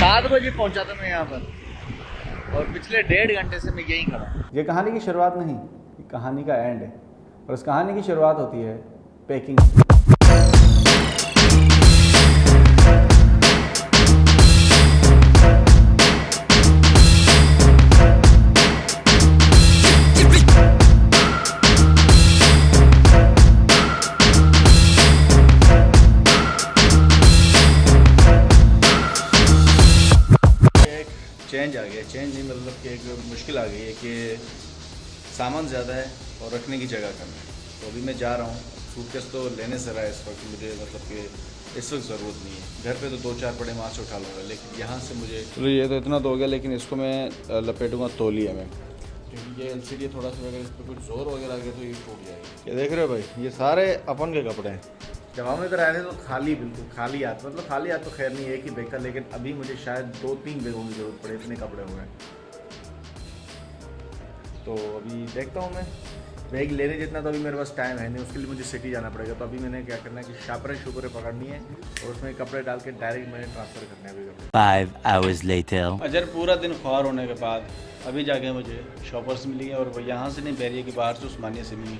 7 बजे पहुंचा था मैं यहाँ पर और पिछले 1.5 घंटे से मैं यहीं खड़ा हूँ। ये कहानी की शुरुआत नहीं, ये कहानी का एंड है। और इस कहानी की शुरुआत होती है पैकिंग। चेंज आ गया, चेंज नहीं मतलब कि एक मुश्किल आ गई है कि सामान ज़्यादा है और रखने की जगह कम है। तो अभी मैं जा रहा हूँ, सूटकेस तो लेने से रहा है इस वक्त, मुझे मतलब कि इस वक्त ज़रूरत नहीं है। घर पे तो 2-4 बड़े वहाँ से उठा लूँगा, लेकिन यहाँ से मुझे चलो ये तो इतना तो हो गया, लेकिन इसको मैं लपेटूँगा तौलिए में, क्योंकि ये LCD थोड़ा सा अगर इस पर कुछ जोर वगैरह आ गया तो ये टूट जाएगी। ये देख रहे हो भाई, ये सारे अपन के कपड़े हैं। जब हम इधर आए थे तो खाली, बिल्कुल खाली हाथ, मतलब खाली हाथ तो खैर नहीं, एक ही बैग का, लेकिन अभी मुझे शायद 2-3 बैगों की ज़रूरत पड़े, इतने कपड़े हो गए। तो अभी देखता हूँ मैं बैग लेने जितना तो अभी मेरे पास टाइम है नहीं, उसके लिए मुझे सिटी जाना पड़ेगा। तो अभी मैंने क्या करना है कि शापरें शुपरें पकड़नी है और उसमें कपड़े डाल के डायरेक्ट मैंने ट्रांसफ़र करने हैं अभी कपड़े। 5 hours later. अजर पूरा दिन ख्वार होने के बाद अभी जाके मुझे शॉपर्स मिली है, और वो यहाँ से नहीं, बैरिया के बाहर से उस्मानिया से मिली।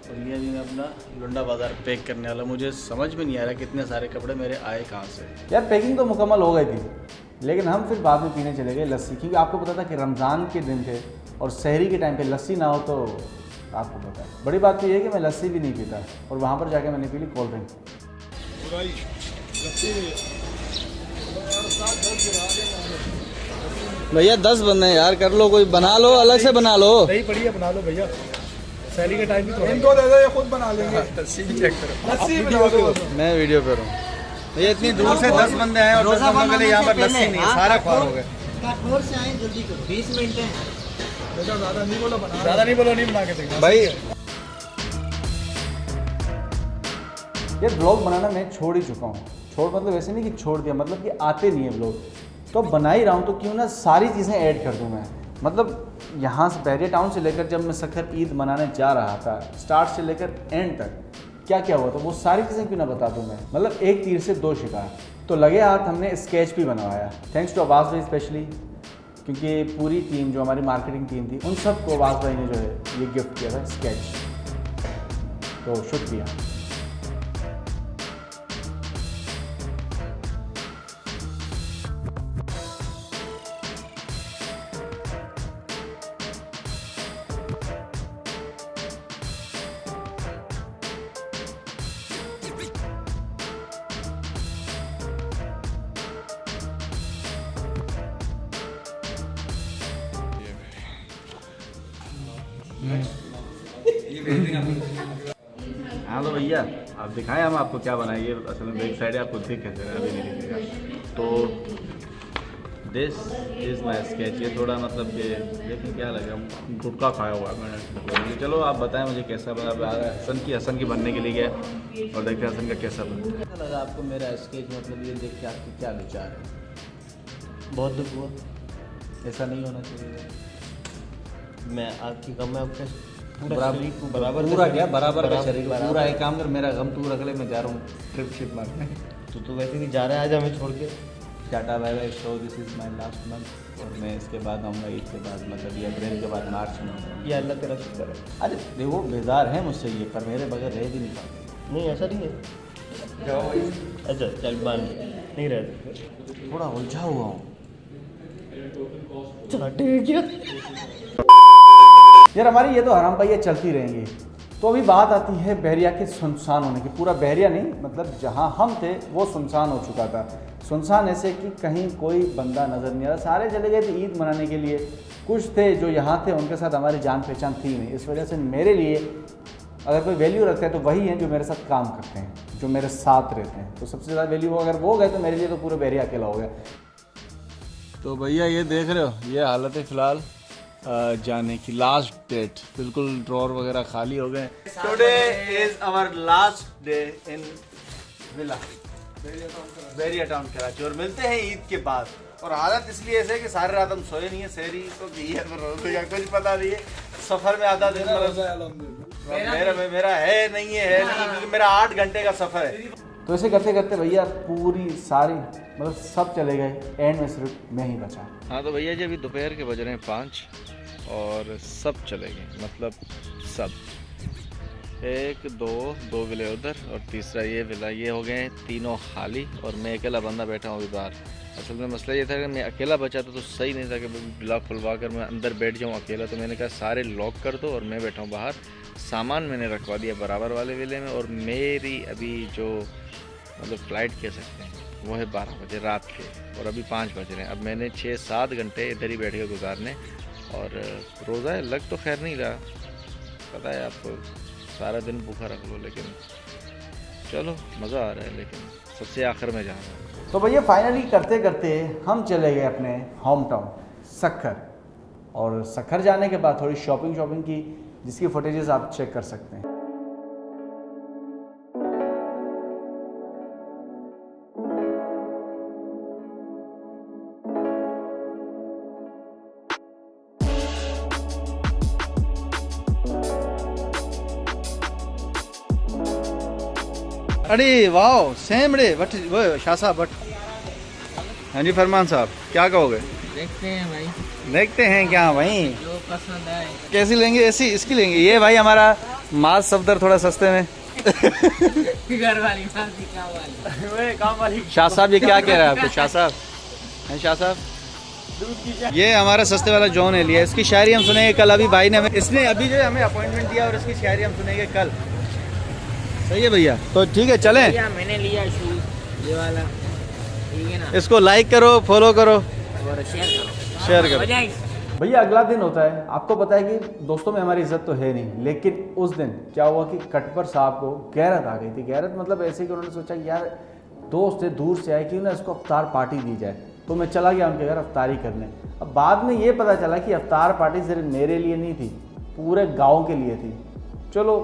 और ये अभी मैं अपना लुंडा बाज़ार पैक करने वाला। मुझे समझ में नहीं आ रहा कितने सारे कपड़े मेरे आए कहाँ से। यार पैकिंग तो मुकम्मल हो गई थी, लेकिन हम फिर बाद में पीने चले गए लस्सी, क्योंकि आपको पता था कि रमज़ान के दिन थे और सहरी के टाइम पे लस्सी ना हो तो आपको पता है। बड़ी बात तो ये है कि मैं लस्सी भी नहीं पीता, और वहाँ पर जाके मैंने पी ली कोल्ड ड्रिंक। भैया 10 बंदे हैं यार, कर लो कोई, बना लो, अलग से बना लो। नहीं बढ़िया बना लो भैया, सैली का टाइम भी थोड़ा इनको दे दो, ये खुद बना लेंगे। लस्सी भी चेक करो, लस्सी बना दो। मैं वीडियो पे हूँ। ये इतनी दूर से 10 बंदे आए और 10 बंदों के लिए यहाँ पर लस्सी नहीं है, सारा ख्वार हो गए। कठोर से आए, जल्दी करो, 20 मिनट है। ज़्यादा नहीं बोलो, बना ज़्यादा नहीं बोलो, नहीं बना के देंगे भाई। ये ब्लॉग बनाना मैं छोड़ ही चुका हूँ। छोड़ मतलब वैसे नहीं कि छोड़ दिया, मतलब कि आते नहीं है ब्लॉग, तो बना ही रहा हूँ, तो क्यों ना सारी चीज़ें ऐड कर दूँ मैं। मतलब यहाँ से बैरिया टाउन से लेकर जब मैं सखर ईद मनाने जा रहा था, स्टार्ट से लेकर एंड तक क्या क्या हुआ था वो सारी चीज़ें क्यों ना बता दूँ मैं। मतलब एक तीर से 2 शिकार। तो लगे हाथ हमने स्केच भी बनवाया, थैंक्स टू अब्बास भाई स्पेशली, क्योंकि पूरी टीम जो हमारी मार्केटिंग टीम थी उन सबको अब्बास भाई ने जो है ये गिफ्ट किया था स्केच, तो शुक्रिया। हाँ तो भैया आप दिखाएं हम आपको क्या बनाएंगे। असल में बैक साइड है, आपको दिख कैसे रहा है, अभी नहीं दिखेगा। तो दिस इज़ माई स्केच। ये थोड़ा मतलब कि देखिए क्या लगे, गुटखा खाया हुआ है मैंने। चलो आप बताएं मुझे कैसा बना। हसन की बनने के लिए गया और देखते हैं हसन का कैसा बना। कैसा लगा आपको मेरा स्केच, मतलब ये देख के आपके क्या विचार है? बहुत दुख हुआ, ऐसा नहीं होना चाहिए। मैं आपकी गम में आपका बराबर पूरा क्या बराबर का शरीर पूरा। एक काम कर, मेरा गम तू रख ले, मैं जा रहा हूँ ट्रिप शिप मारने। तो वैसे भी जा रहा है आज हमें छोड़ के। Tata bye bye, so this is my last month. और मैं इसके बाद आऊँगा ईद के बाद, मतलब ये अप्रैल के बाद मार्च में आऊँगा। ये अल्लाह तेरा शुक्र है। अरे देखो बेजार है मुझसे ये, पर मेरे बगैर रह भी नहीं पाते। नहीं ऐसा नहीं है। अच्छा चल मान नहीं रहते, थोड़ा उलझा हुआ हूँ। चला ठीक है यार हमारी ये तो हराम पाइयाँ चलती रहेंगी। तो अभी बात आती है बहरिया के सुनसान होने की। पूरा बहरिया नहीं, मतलब जहाँ हम थे वो सुनसान हो चुका था। सुनसान ऐसे कि कहीं कोई बंदा नज़र नहीं आ रहा, सारे चले गए थे ईद मनाने के लिए। कुछ थे जो यहाँ थे, उनके साथ हमारी जान पहचान थी नहीं। इस वजह से मेरे लिए अगर कोई वैल्यू रखता है तो वही हैं जो मेरे साथ काम करते हैं, जो मेरे साथ रहते हैं। तो सबसे ज़्यादा वैल्यू अगर वो गए तो मेरे लिए तो पूरे बहरिया अकेला हो गया। तो भैया ये देख रहे हो, ये हालत है फ़िलहाल जाने की। लास्ट डेट, बिल्कुल ड्रॉर वगैरह खाली हो गए। Today is our last day in villa Bahria town Karachi, और मिलते हैं ईद के बाद। और हालत इसलिए ऐसे है कि सारी रात हम सोए नहीं है, सहरी तो की है, कुछ पता नहीं है। सफ़र में आधा दिन मेरा है नहीं है, क्योंकि मेरा 8 घंटे का सफ़र है। तो ऐसे करते करते भैया पूरी सारी मतलब सब चले गए, एंड में सिर्फ मैं ही बचा। हाँ तो भैया जी अभी दोपहर के बज रहे हैं 5 और सब चले गए, मतलब सब, 1 2 विले उधर और तीसरा ये विला, ये हो गए तीनों खाली और मैं अकेला बंदा बैठा हूँ अभी बाहर। असल में मसला ये था कि मैं अकेला बचा था तो सही नहीं था कि ब्लॉक खुलवा कर मैं अंदर बैठ जाऊँ अकेला, तो मैंने कहा सारे लॉक कर दो और मैं बैठा हूँ बाहर। सामान मैंने रखवा दिया बराबर वाले विले में और मेरी अभी जो मतलब फ़्लाइट कह सकते हैं वो है 12 बजे रात के और अभी 5 बज रहे हैं। अब मैंने 6-7 घंटे इधर ही बैठ के गुजारने और रोज़ा है लग तो खैर नहीं रहा, पता है आपको, सारा दिन भूखा रख लो, लेकिन चलो मज़ा आ रहा है, लेकिन सबसे आखिर में जा रहा हूँ। तो भैया फाइनली करते करते हम चले गए अपने होम टाउन सक्खर, और सक्खर जाने के बाद थोड़ी शॉपिंग की, जिसकी फुटेजेस आप चेक कर सकते हैं। अरे वाह सेम रे बट वो शाह साहब बट। हाँ जी फरमान साहब क्या कहोगे? देखते हैं भाई, देखते हैं क्या भाई, जो पसंद आए। कैसी लेंगे? ऐसी इसकी लेंगे ये भाई, हमारा माल सफदर थोड़ा सस्ते में। घर वाली मासी काम वाली शाह साहब ये क्या कह रहा है आपको? शाह साहब हैं शाह साहब, ये हमारा सस्ते वाला जॉन है लिया, इसकी शायरी हम सुनेंगे कल। अभी भाई ने हमें, इसने अभी जो है हमें अपॉइंटमेंट दिया और इसकी शायरी हम सुनेंगे कल। सही है भैया, तो ठीक है चलें। भैया मैंने लिया शूज ये वाला, ठीक है ना, इसको लाइक करो, फॉलो करो और शेयर करो। भैया अगला दिन होता है, आपको पता है कि दोस्तों में हमारी इज्जत तो है नहीं, लेकिन उस दिन क्या हुआ कि कटपर साहब को गैरत आ गई थी। गैरत मतलब ऐसे कि उन्होंने सोचा कि यार दोस्त है दूर से आए, क्यों ना इसको अफ्तार पार्टी दी जाए। तो मैं चला गया उनके घर अफ्तारी करने। अब बाद में ये पता चला कि अफ्तार पार्टी सिर्फ मेरे लिए नहीं थी, पूरे गाँव के लिए थी। चलो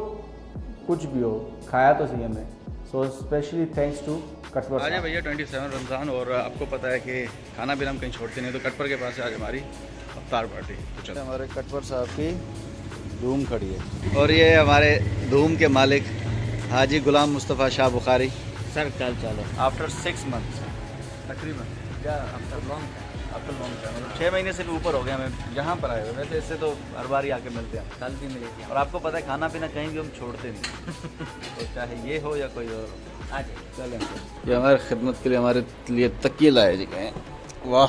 कुछ भी हो, खाया तो सही हमने। सो स्पेशली थैंक्स टू कटपर आज है साहब। भैया 27 रमज़ान और आपको पता है कि खाना पीना हम कहीं छोड़ते नहीं, तो कटपर के पास है आज हमारी अफ्तार पार्टी। तो चलो, हमारे कटपर साहब की धूम खड़ी है और ये हमारे धूम के मालिक हाजी गुलाम मुस्तफ़ा शाह बुखारी। सर कल चलो आफ्टर 6 मंथ्स तकरीबन, क्या आफ्टर लॉन्ग मतलब 6 महीने से भी ऊपर हो गए हमें यहाँ पर आए हुए। वैसे इससे तो हर बार ही आके मिलते हैं, कल भी मिलेगी और आपको पता है खाना पीना कहीं भी हम छोड़ते नहीं। तो चाहे ये हो या कोई और हो। आज चलें, ये हमारे खिदमत के लिए हमारे लिए तकिए लाए जी गए। वाह,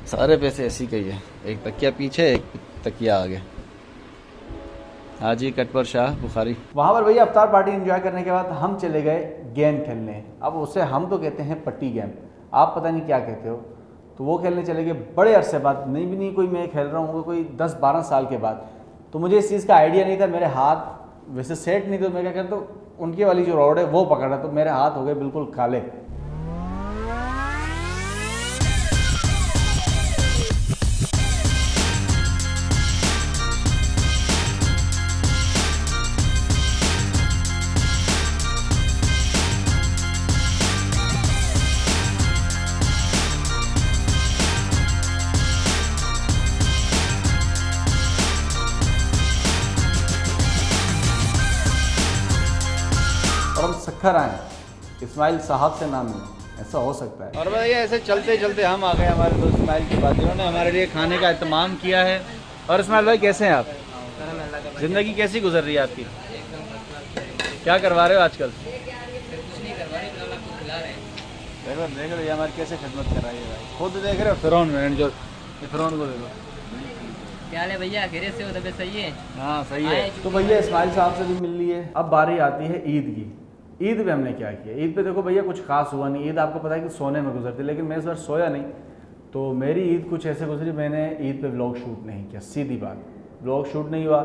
सारे पैसे ऐसी ही है, एक तकिया पीछे एक तकिया आगे। हाजी कटपर शाह बुखारी। वहाँ पर भैया अफ्तार पार्टी एंजॉय करने के बाद हम चले गए गेम खेलने। अब उसे हम तो कहते हैं पट्टी गेम, आप पता नहीं क्या कहते हो। तो वो खेलने चले गए बड़े अरसे बाद, नहीं भी नहीं कोई मैं खेल रहा हूँ कोई 10-12 साल के बाद। तो मुझे इस चीज़ का आइडिया नहीं था, मेरे हाथ वैसे सेट नहीं थे। तो मैं क्या करता हूँ, उनकी वाली जो रॉड है वो पकड़ा, तो मेरे हाथ हो गए बिल्कुल काले। और हम सक्खर आए, इस्माइल साहब से ना मिले, ऐसा हो सकता है। और भैया ऐसे चलते चलते हम आ गए हमारे दोस्त इस्माइल के बाद, जिन्होंने हमारे लिए खाने का इत्तेमाम किया है। और इस्माइल भाई कैसे हैं आप? ज़िंदगी कैसी गुजर रही है आपकी? क्या करवा रहे हो आजकल? देख रहे हो हमारी कैसे खिदमत कर रही है भाई, खुद देख रहे हो। फिरौन में जो फिरौन को देखो, क्या है भैया, खैरियत से हो? तबीयत सही है? हाँ सही है। तो भैया इस्माइल साहब से भी मिल लिए। अब बारी आती है ईद की। ईद पे हमने क्या किया? ईद पे देखो भैया कुछ खास हुआ नहीं। ईद आपको पता है कि सोने में गुजरती, लेकिन मैं इस बार सोया नहीं। तो मेरी ईद कुछ ऐसे गुजरी, मैंने ईद पे व्लॉग शूट नहीं किया, सीधी बात, व्लॉग शूट नहीं हुआ।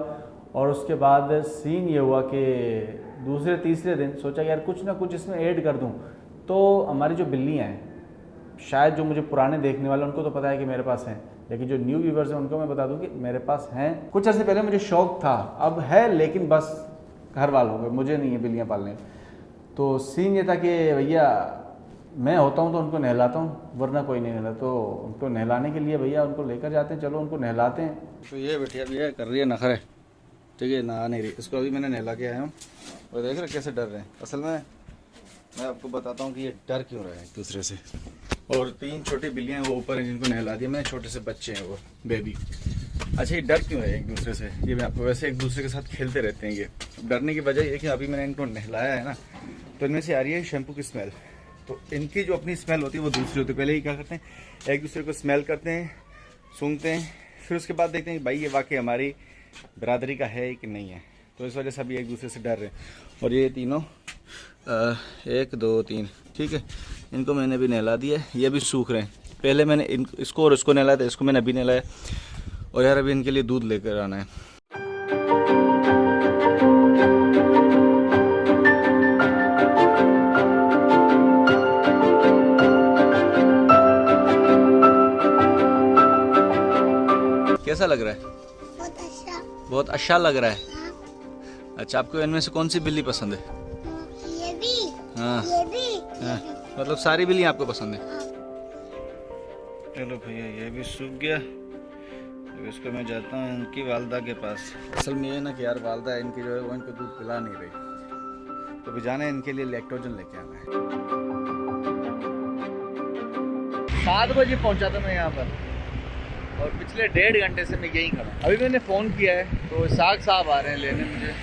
और उसके बाद सीन ये हुआ कि दूसरे तीसरे दिन सोचा यार कुछ ना कुछ इसमें ऐड कर दूँ। तो हमारी जो बिल्लियाँ हैं, शायद जो मुझे पुराने देखने वाले उनको तो पता है कि मेरे पास हैं, लेकिन जो न्यू व्यूवर्स हैं उनको मैं बता दूं कि मेरे पास हैं। कुछ अर्से पहले मुझे शौक था, अब है, लेकिन बस घर वालों को, मुझे नहीं है बिल्लियाँ पालने। तो सीन ये था कि भैया मैं होता हूँ तो उनको नहलाता हूँ, वरना कोई नहीं नहलाता। तो उनको नहलाने के लिए भैया उनको लेकर जाते हैं, चलो उनको नहलाते हैं। तो ये बेटिया भी है, कर रही है नखरे, ठीक है, नहा नहीं रही। इसको अभी मैंने नहला के आया हूँ और देख रहे कैसे डर रहे हैं। असल में मैं आपको बताता हूँ कि ये डर क्यों रहे हैं एक दूसरे से। और 3 छोटी बिल्लियाँ हैं वो ऊपर हैं जिनको नहला दिया मैंने, छोटे से बच्चे हैं वो बेबी। अच्छा ये डर क्यों है एक दूसरे से, ये मैं आपको वैसे एक दूसरे के साथ खेलते रहते हैं। ये डरने की वजह ये कि अभी मैंने इनको नहलाया है ना, तो इनमें से आ रही है शैम्पू की स्मेल। तो इनकी जो अपनी स्मेल होती है वो दूसरी होती है। पहले ही क्या करते हैं, एक दूसरे को स्मेल करते हैं, सूंघते हैं, फिर उसके बाद देखते हैं कि भाई ये वाकई हमारी बिरादरी का है कि नहीं है। तो इस वजह से अभी एक दूसरे से डर रहे हैं। और ये तीनों 1 2 3 ठीक है, इनको मैंने भी नहला दिया है, ये भी सूख रहे हैं। पहले मैंने इसको और इसको नहलाया था, इसको मैंने अभी नहलाया। और यार अभी इनके लिए दूध लेकर आना है। कैसा लग रहा है? बहुत अच्छा। बहुत अच्छा लग रहा है। हाँ, अच्छा आपको इनमें से कौन सी बिल्ली पसंद है? ये भी, हाँ ये भी। हाँ, मतलब सारी बिल्ली आपको पसंद है? हाँ। चलो भैया ये भी सूख गया। अब इसको मैं जाता हूँ इनकी वालदा के पास। असल में ये ना कि यार वालदा इनकी जो है वो इनको दूध पिला नहीं रही, तो भी जाना है इनके लिए लैक्टोजन लेके आना है। 7 बजे पहुँचा था मैं यहाँ पर और पिछले 1.5 घंटे से मैं यहीं खड़ा हूँ। अभी मैंने फ़ोन किया है तो इसाक साहब आ रहे हैं लेने मुझे।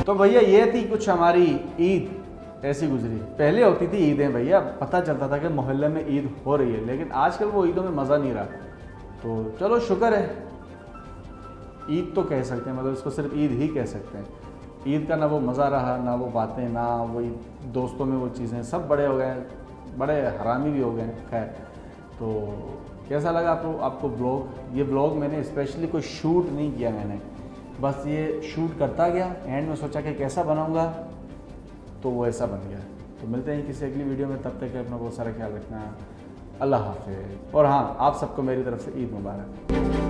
तो भैया ये थी कुछ हमारी ईद ऐसी गुजरी। पहले होती थी ईदें भैया, पता चलता था कि मोहल्ले में ईद हो रही है, लेकिन आजकल वो ईदों में मज़ा नहीं रहा। तो चलो शुक्र है, ईद तो कह सकते हैं, मतलब इसको सिर्फ ईद ही कह सकते हैं। ईद का ना वो मज़ा रहा, ना वो बातें, ना वही दोस्तों में वो चीज़ें, सब बड़े हो गए, बड़े हरामी भी हो गए। खैर, तो कैसा लगा आपको ब्लॉग? ये ब्लॉग मैंने स्पेशली कोई शूट नहीं किया, मैंने बस ये शूट करता गया, एंड में सोचा कि कैसा बनाऊंगा, तो वो ऐसा बन गया। तो मिलते हैं किसी अगली वीडियो में, तब तक अपना बहुत सारा ख्याल रखना। अल्लाह हाफ़िज़। और हाँ, आप सबको मेरी तरफ से ईद मुबारक।